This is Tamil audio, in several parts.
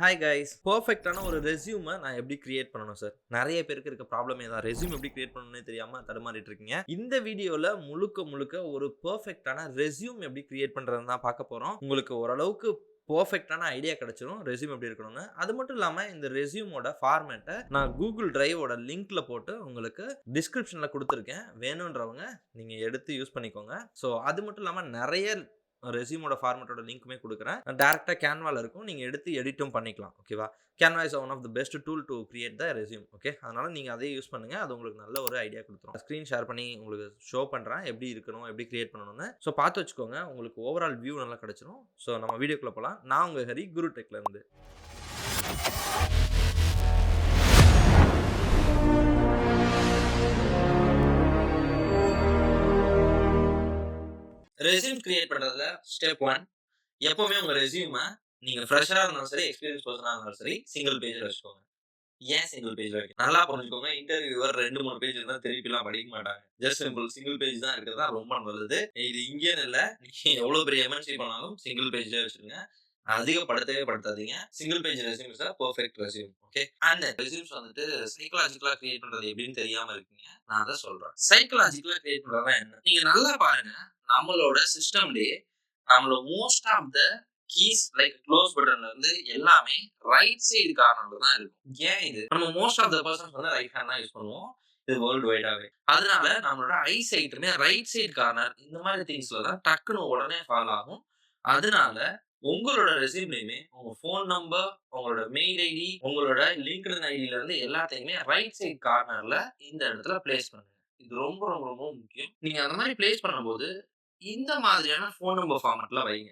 Hi guys. பெர்ஃபெக்ட்டான ஒரு ரெஸ்யூம நான் எப்படி கிரியேட் பண்ணணும் சார்? நெறைய பேருக்கு இருக்க ப்ராப்ளமே தான். ரெஸ்யூம் எப்படி கிரியேட் பண்ணணும்னே தெரியாம தடுமாறிட்டு இருக்கீங்க. இந்த வீடியோல முழுக்க முழுக்க ஒரு பெர்ஃபெக்ட்டான ரெஸ்யூம் எப்படி கிரியேட் பண்றதுன்னு தான் பார்க்க போறோம். உங்களுக்கு ஓரளவுக்கு பெர்ஃபெக்ட்டான ஐடியா கிடைச்சிரும். ரெஸ்யூம் எப்படி இருக்கணும்னு. அது மட்டும் இல்லாம இந்த ரெஸ்யூமோட ஃபார்மேட்ட நான் Google Driveஓட லிங்க்ல போட்டு உங்களுக்கு டிஸ்கிரிப்ஷன்ல குடுத்திருக்கேன். வேணும்ன்றவங்க நீங்க எடுத்து யூஸ் பண்ணிக்கோங்க. ஸோ அது மட்டும் இல்லாம நெறைய ரெஸ்யூமோட ஃபார்மேட்டோட லிங்க்குமே குடுக்குறேன். டைரக்ட்டா Canvaல இருக்கும். நீங்க எடுத்து எடிட்டும் பண்ணிக்கலாம். ஓகேவா? Canva is one of the best tool to create the resume. Okay. அதனால நீங்க அதையே யூஸ் பண்ணுங்க. அது உங்களுக்கு நல்ல ஒரு ஐடியா குடுத்துரும். ஸ்க்ரீன் ஷேர் பண்ணி உங்களுக்கு ஷோ பண்றேன். எப்படி இருக்கணும், எப்படி கிரியேட் பண்ணணும்னு. ஸோ பார்த்து வச்சுக்கோங்க. உங்களுக்கு ஓவரால் வியூ நல்லா கிடைச்சிரும். ஸோ நம்ம வீடியோக்குள்ள போலாம். நான் உங்க ஹரி, குரு டெக்ல இருந்து. ரெஸ்யூம் கிரியேட் பண்றதுல ஸ்டெப் 1 எப்பவுமே உங்க ரெஸ்யூம நீங்க ஃப்ரெஷரா இருந்தாலும் சரி, எக்ஸ்பீரியன்ஸ் பெர்சனா இருந்தாலும் சரி, சிங்கிள் பேஜ்ல வச்சுக்கோங்க. ஏன் சிங்கிள் பேஜ்ல வைக்கணும்? நல்லா புரிஞ்சுக்கோங்க. இன்டர்வியூவர் 2, 3 பேஜ் இருந்தா திருப்பிலாம் படிக்க மாட்டாங்க. ஜஸ்ட் சிம்பிள் சிங்கிள் பேஜ் தான் இருக்கிறது தான் ரொம்ப நல்லது. இது இங்கேன்னு இல்ல. நீங்க எவ்வளவு பெரிய எம்என்சி பண்ணாலும் சிங்கிள் பேஜ்லயே வச்சுருங்க. அதிகப்படுத்தவே படுத்தாதீங்க. Single page resume is a perfect resume. Okay. And resumes வந்துட்டு சைக்காலஜிக்கலா கிரியேட் பண்றது எப்படின்னு தெரியாம இருக்கீங்க. நான் அத சொல்றேன். சைக்காலஜிக்கலா கிரியேட் பண்றதுனா என்ன? நீங்க நல்லா பாருங்க. நம்மளோட சிஸ்டம்லயே நம்மளோட most of the keys like close பட்டன்ல இருந்து எல்லாமே ரைட் சைடு கார்னர்ல தான் இருக்கும். ஏன் இது? நம்ம மோஸ்ட் ஆஃப் த பெர்சன்ஸ் வந்து ரைட் ஹேண்ட் தான் யூஸ் பண்ணுவோம். இது வேர்ல்ட் வைடாவே. அதனால நம்மளோட ஐ சைட்டுமே ரைட் சைடு கார்னர் இந்த மாதிரி திங்ஸ்ல தான் டக்குனு உடனே ஃபாலோ ஆகும். அதனால உங்களோட ரெஸ்யூம்லயுமே உங்க ஃபோன் நம்பர், உங்களோட மெயில் ஐடி, உங்களோட லிங்க்டின் ஐடில இருந்து எல்லாத்தையுமே ரைட் சைடு கார்னர்ல இந்த இடத்துல பிளேஸ் பண்ணுங்க. இது ரொம்ப ரொம்ப ரொம்ப முக்கியம். நீங்க அந்த மாதிரி பிளேஸ் பண்ணும்போது இந்த மாதிரியான ஃபோன் நம்பர் ஃபார்மட்ல வைங்க.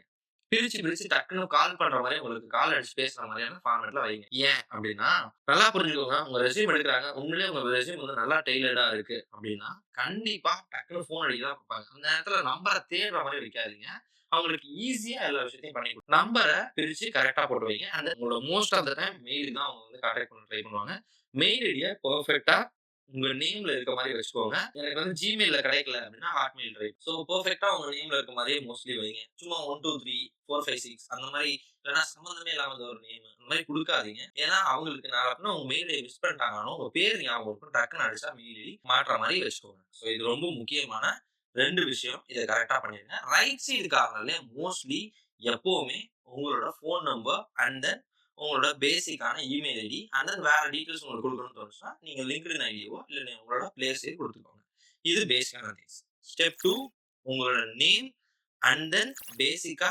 பிரிச்சு, பிரிச்சு டக்குனு கால் பண்ற மாரி உங்களுக்கு கால் அடிச்சு பேசுற மாரியான ஃபார்மட்ல வைங்க. ஏன் அப்டின்னா, நல்லா புரிஞ்சுக்கோங்க. உங்க ரெஸ்யூம் எடுக்குறாங்க. உண்மையிலேயே உங்க ரெஸ்யூம் வந்து நல்லா டெய்லர்டா இருக்கு அப்டின்னா, கண்டிப்பா டக்குனு ஃபோன் அடிக்க தான் பாப்பாங்க. அந்த நேரத்துல நம்பர தேடுற மாரி வைக்காதீங்க. அவங்களுக்கு ஈஸியா எல்லா விஷயத்தையும் பண்ணி நம்பர பிரிச்சு கரெக்ட்டா போட்டு வைங்க. அண்ட் உங்களோட most of the time mail தான் அவங்க வந்து கான்டாக்ட் பண்ண ட்ரை பண்ணுவாங்க. மெயில் ஐடிய பெர்ஃபெக்ட்டா உங்க நேம்ல இருக்க மாரி வச்சுக்கோங்க. எனக்கு வந்து Gmailல கிடைக்கல அப்டின்னா Hotmail ட்ரை. சோ பெர்ஃபெக்ட்டா உங்க நேம்ல இருக்க மாரியே மோஸ்ட்லி வைங்க. சும்மா 1, 2, 3, 4, 5, 6 அந்த மாரி இல்லன்னா சம்மந்தமே இல்லாத ஒரு நேம் அந்த மாரி குடுக்காதீங்க. ஏன்னா அவங்களுக்கு நாளப்பின்ன உங்க மெயில் ஐடி மிஸ் பண்ணிட்டாங்கனாலும் உங்க பேர் ஞாபகம் இருக்கும். டக்குனு அடிச்சா மெயில் ஐடி மாட்ற மாரி வச்சுக்கோங்க. சோ இது ரொம்ப முக்கியமான 2 விஷயம். இத கரெக்ட்டா பண்ணிருங்க. ரைட் சைடு கார்னர்ல மோஸ்ட்லி எப்பவுமே உங்களோட ஃபோன் நம்பர் அண்ட் தென் உங்களோட பேசிக்கான இமெயில் ஐடி அண்ட் தென் வேற டீடைல்ஸ் உங்களுக்கு குடுக்கணும்னு தோணுச்சுன்னா, நீங்க லிங்க்டின் ஐடியவோ இல்ல உங்களோட பிளேஸையோ குடுத்துக்கோங்க. இது பேசிக்கான திங்ஸ். ஸ்டெப் 2 உங்களோட நேம் அண்ட் தென் பேசிக்கா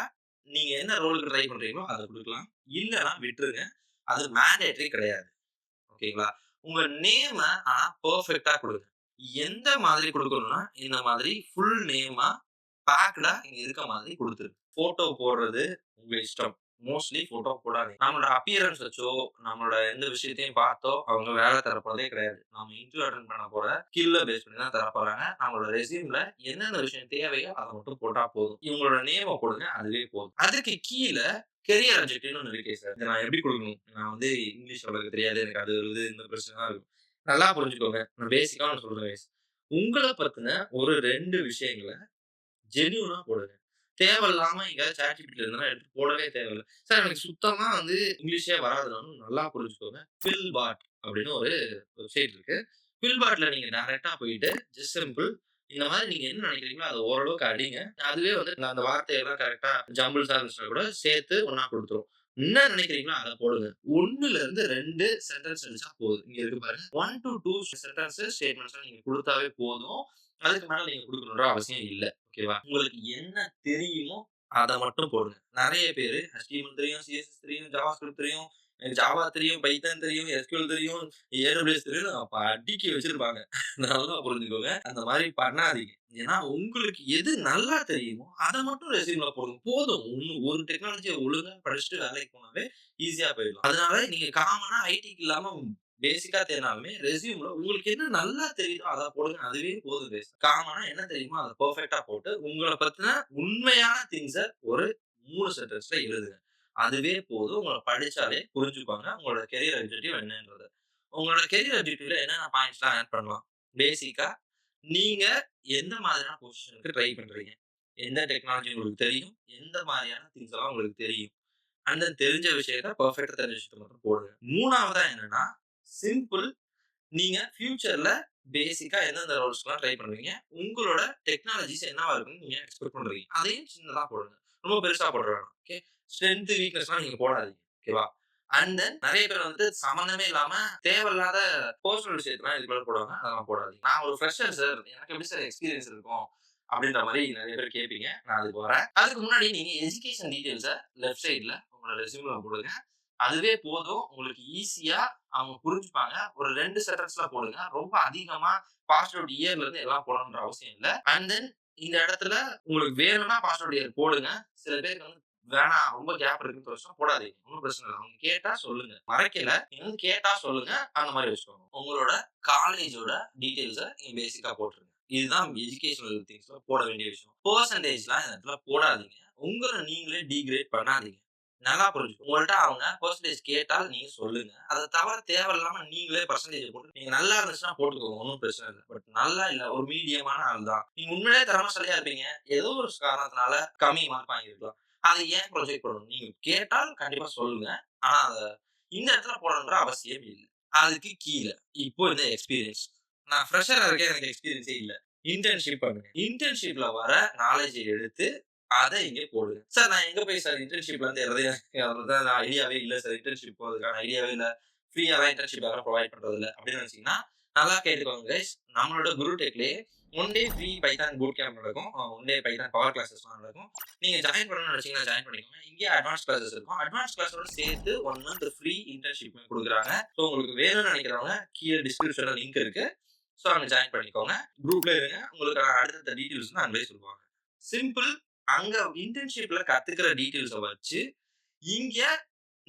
நீங்க என்ன ரோலுக்கு ட்ரை பண்றீங்களோ அத குடுக்கலாம். இல்லன்னா விட்டுருங்க. அது மேண்டேட்டரி கிடையாது. ஓகேங்களா? உங்க நேம ஆனா பெர்ஃபெக்ட்டா குடுங்க. எந்த மாதிரி குடுக்கணும்னா, இந்த மாதிரி ஃபுல் நேமா பேக்டா இங்க இருக்க மாதிரி குடுத்துருங்க. போட்டோ போடுறது உங்க இஷ்டம். மோஸ்ட்லி போட்டோ போடாதீங்க. நம்மளோட அப்பியரன்ஸ் வச்சோ, நம்மளோட எந்த விஷயத்தையும் பார்த்தோ, அவங்க வேலை தர போறதே கிடையாது. நாம இன்டர்வியூ அட்டெண்ட் பண்ண போற ஸ்கில்ல பேஸ் பண்ணி தான் தர போறாங்க. நம்மளோட ரெஸ்யூம்ல எந்தெந்த விஷயம் தேவையோ அத மட்டும் போட்டா போதும். இவங்களோட நேம கொடுங்க. அதுவே போதும். அதுக்கு கீழ கரியர் அப்ஜெக்டிவ்னு ஒண்ணு இருக்கே சார். இத நான் எப்படி குடுக்கணும்? நான் வந்து இங்கிலீஷ் சொல்றது தெரியாது. எனக்கு அது வருது. இந்த பிரச்சனை தான் இருக்கும். நல்லா புரிஞ்சுக்கோங்க. நான் பேசிக்கா ஒண்ணு சொல்றேன் கைஸ். உங்கள பத்தின ஒரு 2 விஷயங்கள ஜென்யூனா போடுங்க. தேவையில்லாம எங்கேயாவது ChatGPTல இருந்தெல்லாம் எடுத்து போடவே தேவையில்ல. சார் எனக்கு சுத்தமா வந்து இங்கிலீஷே வராதுனாலும் நல்லா புரிஞ்சுக்கோங்க. Philbart அப்படின்னு ஒரு வெப்சைட் இருக்கு. Philbartல நீங்க டைரக்ட்டா போயிட்டு ஜஸ்ட் சிம்பிள் இந்த மாதிரி நீங்க என்ன நினைக்கிறீங்களோ அத ஓரளவுக்கு அடிங்க. அதுவே வந்து நான் அந்த வார்த்தையெல்லாம் கரெக்ட்டா ஜம்பிள்ஸா இருந்துச்சுனா கூட சேர்த்து ஒண்ணா குடுத்துரும். என்ன நினைக்கிறீங்களோ அத போடுங்க. 1ல இருந்து 2 சென்டென்ஸ் அடிச்சா போதும். இங்க இருக்கு பாருங்க. 1 டூ 2 சென்டென்ஸஸ் ஸ்டேட்மெண்ட்ஸ் நீங்க குடுத்தாவே போதும். அதுக்கு மேல நீங்க குடுக்கணும்ன்ற அவசியம் இல்ல. ஓகேவா? உங்களுக்கு என்ன தெரியுமோ அத மட்டும் போடுங்க. நெறைய பேரு HTML தெரியும், CSS தெரியும், JavaScript தெரியும், எனக்கு Java தெரியும், Python தெரியும், SQL தெரியும், AWS தெரியும்னு அடுக்கி வச்சிருப்பாங்க. நல்லா புரிஞ்சுக்கோங்க. அந்த மாரி பண்ணாதீங்க. ஏன்னா உங்களுக்கு எது நல்லா தெரியுமோ அத மட்டும் ரெஸ்யூம்ல போடுங்க. போதும். ஒரு டெக்னாலஜிய ஒழுங்கா படிச்சுட்டு வேலைக்கு போனாவே ஈஸியா போயிடலாம். அதனால நீங்க காமனா ஐடிக்கு இல்லாம பேசிக்கா தெரிஞ்சாலுமே ரெஸ்யூம்ல உங்களுக்கு என்ன நல்லா தெரியுதோ அத போடுங்க. அதுவே போதும் கைஸ். காமனா என்ன தெரியுமோ அத பெர்ஃபெக்ட்டா போட்டு உங்கள பத்தின உண்மையான திங்ஸ ஒரு 3 சென்டென்ஸ்ல எழுதுங்க. அதுவே போதும். உங்கள படிச்சாலே புரிஞ்சுப்பாங்க. உங்களோட கேரியர் அப்ஜெக்டிவ் என்னன்றத. உங்களோட கேரியர் அப்ஜெக்டிவ்ல என்னென்ன பாயிண்ட்ஸ்லாம் ஆட் பண்ணலாம்? பேசிக்கா நீங்க எந்த மாதிரியான பொசிஷனுக்கு ட்ரை பண்றீங்க? எந்த டெக்னாலஜி உங்களுக்கு தெரியும்? எந்த மாதிரியான திங்ஸ் எல்லாம் உங்களுக்கு தெரியும்? அண்ட் தென் தெரிஞ்ச விஷயத்த பெர்ஃபெக்ட்டா தெரிஞ்ச விஷயத்த மட்டும் போடுங்க. 3வதா என்னன்னா, சிம்பிள். நீங்க ஃபியூச்சர்ல பேசிக்கா எந்தெந்த ரோல்ஸ்லாம் ட்ரை பண்ணுவீங்க? உங்களோட டெக்னாலஜிஸ் என்னவா இருக்கும்னு நீங்க எக்ஸ்பெக்ட் பண்றீங்க? அதையும் சின்னதா போடுங்க. ரொம்ப பெருசா போட வேணாம். ஓகே. ஸ்ட்ரெங்த், வீக்னஸ்லாம் நீங்க போடாதீங்க. ஓகேவா? அண்ட் தென் நெறைய பேர் வந்துட்டு சம்மந்தமே இல்லாம தேவையில்லாத பெர்சனல் விஷயத்தலாம் இதுக்குள்ள போடுவாங்க. அதெல்லாம் போடாதீங்க. நான் ஒரு ஃப்ரெஷர் சார். எனக்கு எப்படி சார் எக்ஸ்பீரியன்ஸ் இருக்கும்? அப்படின்ற மாரி நெறைய பேர் கேட்பீங்க. நான் அதுக்கு வரேன். அதுக்கு முன்னாடி நீங்க எஜுகேஷன் டீட்டெயில்ஸ லெஃப்ட் சைட்ல உங்களோட ரெஸ்யூம்ல போடுங்க. அதுவே போதும். உங்களுக்கு ஈஸியா அவங்க புரிஞ்சுப்பாங்க. ஒரு 2 சென்டென்ஸ்ல போடுங்க. ரொம்ப அதிகமா பாஸ்ட் அவுட் இயர்ல இருந்து எல்லாம் போடணும்ன்ற அவசியம் இல்ல. அண்ட் தென் இந்த இடத்துல உங்களுக்கு வேணும்னா பாஸ்ட் அவுட் இயர் போடுங்க. சில பேருக்கு வந்து வேணாம் ரொம்ப கேப் இருக்குன்னு பிரச்சனை போடாதீங்க. ஒண்ணும் பிரச்சனை இல்ல. அவங்க கேட்டா சொல்லுங்க. மறைக்கல. நீங்க வந்து கேட்டா சொல்லுங்க. அந்த மாரி வச்சுக்கோங்க. உங்களோட காலேஜோட டீட்டெயில்ஸ நீங்க பேசிக்கா போட்டுருங்க. இதுதான் எஜுகேஷனல் திங்ஸ்ல போட வேண்டிய விஷயம். பெர்சன்டேஜ்லாம் இந்த இடத்துல போடாதீங்க. உங்கள நீங்களே டிகிரேட் பண்ணாதீங்க. நல்லா புரிஞ்சுக்கணும். உங்கள்ட்ட அவங்க பெர்சன்டேஜ் கேட்டால் நீங்க சொல்லுங்க. அத தவிர தேவையில்லாம நீங்களே பெர்சன்டேஜ் போட்டு நீங்க நல்லா இருந்துச்சுன்னா போட்டுக்கோங்க. ஒண்ணும் பிரச்சனை இல்ல. பட் நல்லா இல்ல. ஒரு மீடியமான ஆள் தான். நீங்க உண்மையிலேயே திறமைசாலியா இருப்பீங்க. ஏதோ ஒரு காரணத்தினால கம்மி மார்க் வாங்கியிருக்கலாம். அத ஏன் ப்ரொஜெக்ட் பண்ணணும்? நீங்க கேட்டால் கண்டிப்பா சொல்லுங்க. ஆனா அத இந்த இடத்துல போடணுன்ற அவசியம் இல்ல. அதுக்கு கீழ இப்போ இந்த எக்ஸ்பீரியன்ஸ். நான் ஃப்ரெஷரா இருக்கேன். எனக்கு எக்ஸ்பீரியன்ஸே இல்ல. இன்டர்ன்ஷிப் பண்ணுங்க. இன்டர்ன்ஷிப்ல வர நாலேட்ஜ எடுத்து அத இங்க போடுங்க. சார் நான் எங்க போய் சார் இன்டர்ன்ஷிப்ல இருந்து அதுதான் ஐடியாவே இல்ல சார். இன்டர்ன்ஷிப் போறதுக்கான ஐடியாவே இல்ல. ஃப்ரீயா தான் இன்டர்ன்ஷிப் யாரும் புரொவைட் பண்றது இல்ல. அப்படின்னு நினைச்சீங்கன்னா, நல்லா கேட்டுக்கோங்க கைஸ். நம்மளோட குரு டெக்லயே 1 டே ஃப்ரீ பைதான் பூட் கேம்ப் நடக்கும். 1 டே பைதான் பவர் கிளாஸஸ்லாம் நடக்கும். நீங்க ஜாயின் பண்ணணும்னு நினைச்சீங்கன்னா ஜாயின் பண்ணிக்கோங்க. இங்கேயே அட்வான்ஸ் கிளாஸஸ் இருக்கும். அட்வான்ஸ் கிளாஸோட சேர்த்து 1 மந்த் ஃப்ரீ இன்டர்ன்ஷிப் குடுக்குறாங்க. ஸோ உங்களுக்கு வேணும்னு நினைக்கிறவங்க கீழ டிஸ்கிரிப்ஷன்ல லிங்க் இருக்கு. ஸோ அங்க ஜாயின் பண்ணிக்கோங்க. குரூப்ல இருங்க. உங்களுக்கு அடுத்தடுத்த டீட்டெயில்ஸ் அட்வைஸ் சொல்லுவாங்க. சிம்பிள். அங்க இன்டர்ன்ஷிப்ல கத்துக்கிற டீட்டெயில்ஸ வச்சு, இங்க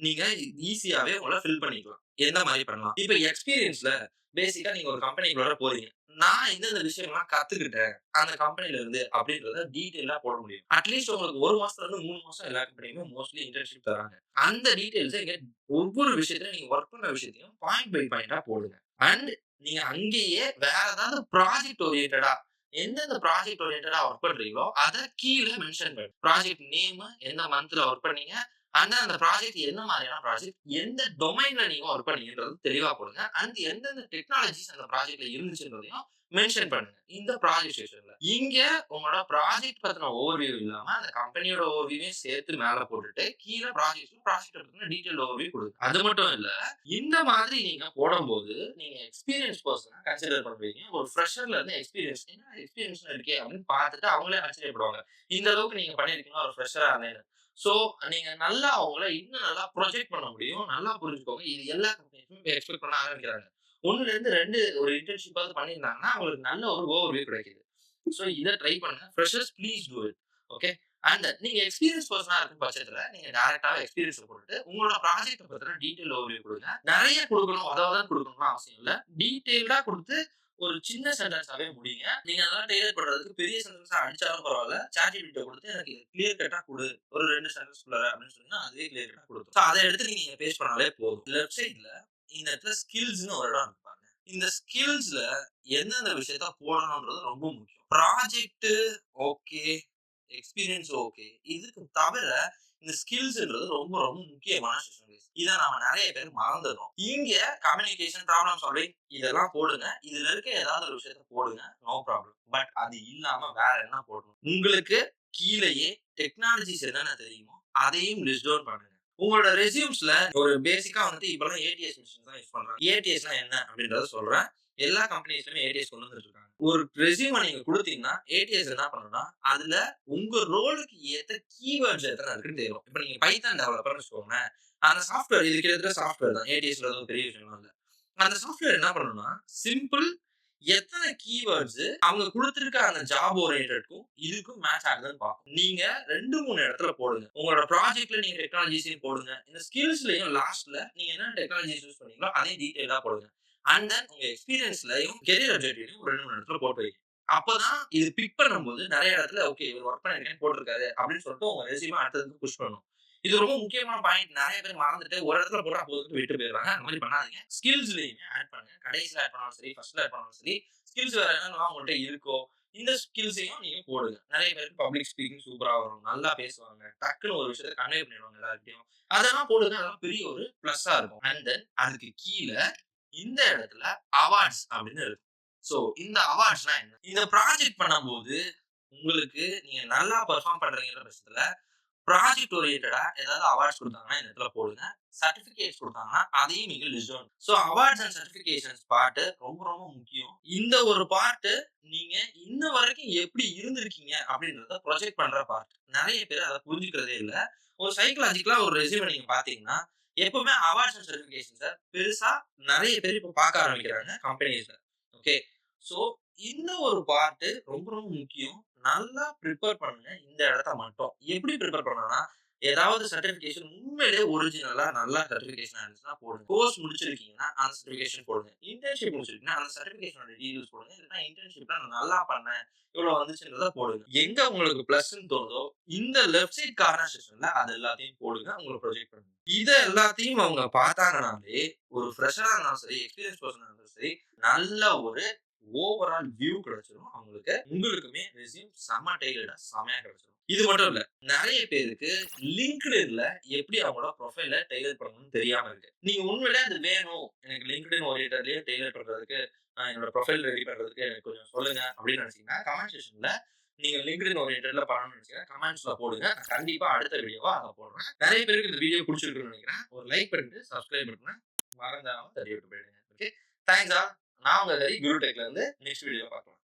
நீங்க ஈஸியாவே உங்கள ஃபில் பண்ணிக்கலாம். எந்த மாரி பண்ணலாம். இப்ப எக்ஸ்பீரியன்ஸ்ல பேசிக்கா நீங்க ஒரு கம்பெனிக்குள்ள போறீங்க. நான் இந்தந்த விஷயம்லாம் கத்துக்கிட்டேன். அந்த கம்பெனில இருந்து அப்படின்றத டீட்டெயிலா போட முடியும். அட்லீஸ்ட் உங்களுக்கு 1 மாசத்துல இருந்து 3 மாசம் எல்லா கம்பெனியுமே மோஸ்ட்லி இன்டர்ன்ஷிப் தராங்க. அந்த டீட்டெயில்ஸ இங்க ஒவ்வொரு விஷயத்தையும் நீங்க வொர்க் பண்ற விஷயத்தையும் பாயிண்ட் பை பாயிண்ட்டா போடுங்க. அண்ட் நீங்க அங்கேயே வேற ஏதாவது ப்ராஜெக்ட் ஓரியன்டடா எந்தெந்த ப்ராஜெக்ட் ஓரியன்டடா வொர்க் பண்றீங்களோ, அத கீழ மென்ஷன் பண்ணுங்க. ப்ராஜெக்ட் நேமு, எந்த மந்த்ல வொர்க் பண்ணீங்க, அந்த ப்ராஜெக்ட் என்ன மாதிரியான ப்ராஜெக்ட், எந்த டொமைன்ல நீங்க வொர்க் பண்ணீங்கன்றது தெளிவா போடுங்க. அண்ட் எந்தெந்த டெக்னாலஜிஸ் அந்த ப்ராஜெக்ட்ல இருந்துச்சுன்றதையும் மென்ஷன் பண்ணுங்க. இந்த ப்ராஜெக்ட் செக்ஷன்ல. இங்க உங்களோட ப்ராஜெக்ட் பத்தின ஓவர்வியூ இல்லாம, அந்த கம்பெனியோட ஓவர்வியூவையும் சேர்த்து மேல போட்டுட்டு, கீழ ப்ராஜெக்ட் பத்தின டீடைல் ஓவர்வியூ குடுங்க. அது மட்டும் இல்ல, இந்த மாதிரி நீங்க போடும்போது, நீங்க எக்ஸ்பீரியன்ஸ் பெர்சன கன்சிடர் பண்ணுவீங்க. ஒரு ஃப்ரெஷர்ல இருந்து எக்ஸ்பீரியன்ஸ் என்ன எக்ஸ்பீரியன்ஸ்ன்னு இருக்கே அப்படின்னு பார்த்துட்டு அவங்களே ஆச்சரியப்படுவாங்க. இந்த அளவுக்கு நீங்க பண்ணியிருக்கீங்களா ஒரு ஃப்ரெஷரா இருந்தேன்னு. சோ நீங்க நல்லா அவங்கள இன்னும் நல்லா ப்ரொஜெக்ட் பண்ண முடியும். நல்லா புரிஞ்சுக்கோங்க. இது எல்லா கம்பெனிஸும் எக்ஸ்பெக்ட் பண்ண ஆரம்பிக்கிறாங்க. 1லேருந்து 2 ஒரு இன்டர்ன்ஷிப்பாவது பண்ணியிருந்தாங்கன்னா, அவங்களுக்கு நல்ல ஒரு ஓவர்வியூ கிடைக்குது. சோ இத ட்ரை பண்ணுங்க. Freshers please do it. Okay. And நீங்க எக்ஸ்பீரியன்ஸ் பெர்சனா இருக்கும் பட்சத்துல, நீங்க டைரக்ட்டாவே எக்ஸ்பீரியன்ஸ போட்டுட்டு, உங்களோட ப்ராஜெக்ட்ட பத்தின டீடைல் ஓவர்வியூ குடுங்க. நெறைய குடுக்கணும், அதான் குடுக்கணும்னு அவசியம் இல்ல. டீடைல்டா குடுத்து ஒரு சின்ன சென்டென்ஸாவே முடிங்க. நீங்க அதெல்லாம் டெய்லர் பண்றதுக்கு பெரிய சென்டென்ஸா அடிச்சாலும் பரவால்ல. ChatGPT குடுத்து எனக்கு கிளியர் கட்டா குடு. ஒரு 2 சென்டென்ஸ்குள்ள அப்படின்னு சொன்னீங்கன்னா, அதுவே கிளியர் கட்டா குடுக்கும். சோ அத எடுத்து நீங்க பேஸ்ட் பண்ணாலே போதும். லெஃப்ட் சைட்ல இந்த இடத்துல ஸ்கில்ஸ்ன்னு ஒரு இடம் இருக்கு பாருங்க. இந்த ஸ்கில்ஸ்ல எந்தெந்த விஷயத்த போடணும்ன்றது ரொம்ப முக்கியம். Project okay. Experience okay. இதுக்கு தவிர இந்த ஸ்கில்ஸ்ன்றது ரொம்ப ரொம்ப முக்கியமான செஷன் கைஸ். இத நாம நெறைய பேர் மறந்துர்றோம். இங்க கம்யூனிகேஷன், ப்ராப்ளம் சால்விங் இதெல்லாம் போடுங்க. இதுல இருக்க ஏதாவது ஒரு விஷயத்த போடுங்க. No problem. பட் அது இல்லாம வேற என்ன போடணும்? உங்களுக்கு கீழயே டெக்னாலஜிஸ் என்னென்ன தெரியுமோ அதையும் லிஸ்ட் டவுன் பண்ணுங்க. உங்களோட ரெஸ்யூம்ஸ்ல ஒரு பேசிக்கா வந்துட்டு இப்பல்லாம் ஏடிஎஸ் மிஷின் தான் யூஸ் பண்றாங்க. ஏடிஎஸ்னா என்ன அப்படின்றத சொல்றேன். எல்லா கம்பெனிஸ்லயுமே ஏடிஎஸ் கொண்டு வந்துட்டு இருக்காங்க. ஒரு ரெஸ்யூம நீங்க குடுத்தீங்கன்னா, ஏடிஎஸ் என்ன பண்ணும்னா, அதுல உங்க ரோலுக்கு ஏத்த கீவேர்ட்ஸ் எத்தன இருக்குன்னு தெரியும். இப்ப நீங்க பைதான் டெவலப்பர்ன்னு வச்சுக்கோங்களேன். அந்த சாஃப்ட்வேர் இது கிட்டத்தட்ட சாஃப்ட்வேர் தான். ஏடிஎஸ்ல எதுவும் பெரிய விஷயம்லாம் இல்ல. அந்த சாஃப்ட்வேர் என்ன பண்ணும்னா, சிம்பிள் எத்தன கீவேர்ட்ஸ் அவங்க குடுத்திருக்க அந்த ஜாப் ஓரியன்டட்க்கும் இதுக்கும் மேட்ச் ஆகுதுன்னு பார்க்கும். நீங்க 2, 3 இடத்துல போடுங்க. உங்களோட ப்ராஜெக்ட்ல நீங்க டெக்னாலஜிஸையும் போடுங்க. இந்த ஸ்கில்ஸ்லயும் லாஸ்ட்ல நீங்க என்ன டெக்னாலஜிஸ் யூஸ் பண்ணீங்களோ அதையும் டீடைலா போடுங்க. அண்ட் தென் உங்க எக்ஸ்பீரியன்ஸ்லயும் கரியர் அப்ஜெக்டிவ்லயும் ஒரு 2, 3 இடத்துல போட்டு வைங்க. அப்பதான் இது பிக் பண்ணும்போது நெறைய இடத்துல ஓகே இவர் வொர்க் பண்ணிருக்கேன்னு போட்டிருக்காரு அப்படின்னு சொல்லிட்டு உங்க ரெஸ்யூம அடுத்ததுக்கு புஷ் பண்ணும். இது ரொம்ப முக்கியமான பாயிண்ட். நெறைய பேர் மறந்துட்டு ஒரு இடத்துல போட்டா போதும்னு விட்டு போயிடுறாங்க. அந்த மாதிரி பண்ணாதீங்க. ஸ்கில்ஸ்லயுமே ஆட் பண்ணுங்க. கடைசில ஆட் பண்ணாலும் சரி, ஃபர்ஸ்ட்ல ஆட் பண்ணாலும் சரி, ஸ்கில்ஸ் வேற என்னென்னலாம் உங்கள்ட்ட இருக்கோ, இந்த ஸ்கில்ஸையும் நீங்க போடுங்க. நெறைய பேருக்கு பப்ளிக் ஸ்பீக்கிங் சூப்பரா வரும். நல்லா பேசுவாங்க. டக்குனு ஒரு விஷயத்த கன்வே பண்ணிடுவாங்க எல்லார்கிட்டயும். அதெல்லாம் போடுங்க. அதெல்லாம் பெரிய ஒரு பிளஸ்ஸா இருக்கும். அண்ட் தென் அதுக்கு கீழ இந்த இடத்துல அவார்ட்ஸ் அப்படின்னு இருக்கும். சோ இந்த அவார்ட்ஸ்னா என்ன? இந்த ப்ராஜெக்ட் பண்ணும்போது உங்களுக்கு நீங்க நல்லா பெர்ஃபார்ம் பண்றீங்கன்ற பட்சத்துல ப்ராஜெக்ட் ஓரியன்டடா ஏதாவது அவார்ட்ஸ் குடுத்தாங்கன்னா இந்த இடத்துல போடுங்க. சர்டிபிகேட்ஸ் குடுத்தாங்கன்னா அதையும் நீங்க list down. So awards and certifications part ரொம்ப ரொம்ப முக்கியம். இந்த ஒரு பார்ட் நீங்க இன்ன வரைக்கும் எப்படி இருந்திருக்கீங்க அப்படின்றத ப்ரொஜெக்ட் பண்ற பார்ட். நெறைய பேர் அத புரிஞ்சுக்கிறதே இல்ல. ஒரு சைக்காலஜிக்கலா ஒரு ரெஸ்யூம நீங்க பார்த்தீங்கன்னா, எப்பவுமே அவார்ட்ஸ் அண்ட் சர்டிபிகேஷன்ஸ பெருசா நெறைய பேர் இப்ப பார்க்க ஆரம்பிக்கிறாங்க கம்பெனிஸ்ல. ஓகே. சோ இந்த ஒரு பார்ட் ரொம்ப ரொம்ப முக்கியம். நல்லா பிரிப்பேர் பண்ணுங்க இந்த இடத்த மட்டும். எப்படி பிரிப்பேர் பண்ணணும்னா, ஏதாவது சர்டிஃபிகேஷன் உண்மையிலேயே ஒரிஜினலா நல்லா சர்டிஃபிகேஷன் இருந்துச்சுன்னா போடுங்க. கோர்ஸ் முடிச்சிருக்கீங்கன்னா அந்த சர்டிஃபிகேஷன் போடுங்க. இன்டர்ன்ஷிப் முடிச்சிருக்கீங்கன்னா அந்த சர்டிஃபிகேஷனோட டீடெயில்ஸ் போடுங்க. இல்லன்னா இன்டர்ன்ஷிப்ல நான் நல்லா பண்ணேன். இவ்வளோ வந்துச்சுன்றத போடுங்க. எங்க உங்களுக்கு பிளஸ்ன்னு தோணுதோ இந்த லெஃப்ட் சைட் கார்னர் செக்ஷன்ல அது எல்லாத்தையும் போடுங்க. உங்கள ப்ரொஜெக்ட் பண்ணுங்க. இத எல்லாத்தையும் அவங்க பார்த்தாங்கனாலே ஒரு ஃப்ரெஷரா இருந்தாலும் சரி, எக்ஸ்பீரியன்ஸ் பெர்சனா இருந்தாலும் சரி, நல்ல ஒரு ஓவரால் வியூ கிடைச்சிரும் அவங்களுக்கு. உங்களுக்குமே ரெஸ்யூம் செம்ம டெய்லர்டா செம்மையா கிடைச்சிரும். இது மட்டும் இல்ல. நெறைய பேருக்கு LinkedInல எப்படி அவங்களோட ப்ரொஃபைல டெய்லர் பண்ணணும்னு தெரியாம இருக்கு. நீங்க உண்மையிலே அது வேணும். எனக்கு LinkedIn ஓரியன்டட்லயே டெய்லர் பண்றதுக்கு என்னோட ப்ரொஃபைல் ரெடி பண்றதுக்கு எனக்கு கொஞ்சம் சொல்லுங்க அப்படின்னு நினைச்சீங்கன்னா, கமெண்ட் செக்ஷன்ல நீங்க LinkedIn ஓரியன்டட்ல பண்ணணும்னு நினைச்சீங்கன்னா, கமெண்ட்ஸ்ல போடுங்க. நான் கண்டிப்பா அடுத்த வீடியோவா அத போடுறேன். நெறைய பேருக்கு இந்த வீடியோ புடிச்சிருக்கும்னு நினைக்கிறேன். ஒரு லைக் பண்ணிட்டு சப்ஸ்கிரைப் பட்டன மறந்துடாம தட்டி விட்டு போயிடுங்க. ஓகே. Thanks all. நான் உங்க ஹரி குரு டெக்ல இருந்து நெக்ஸ்ட் வீடியோல பார்க்கலாம்.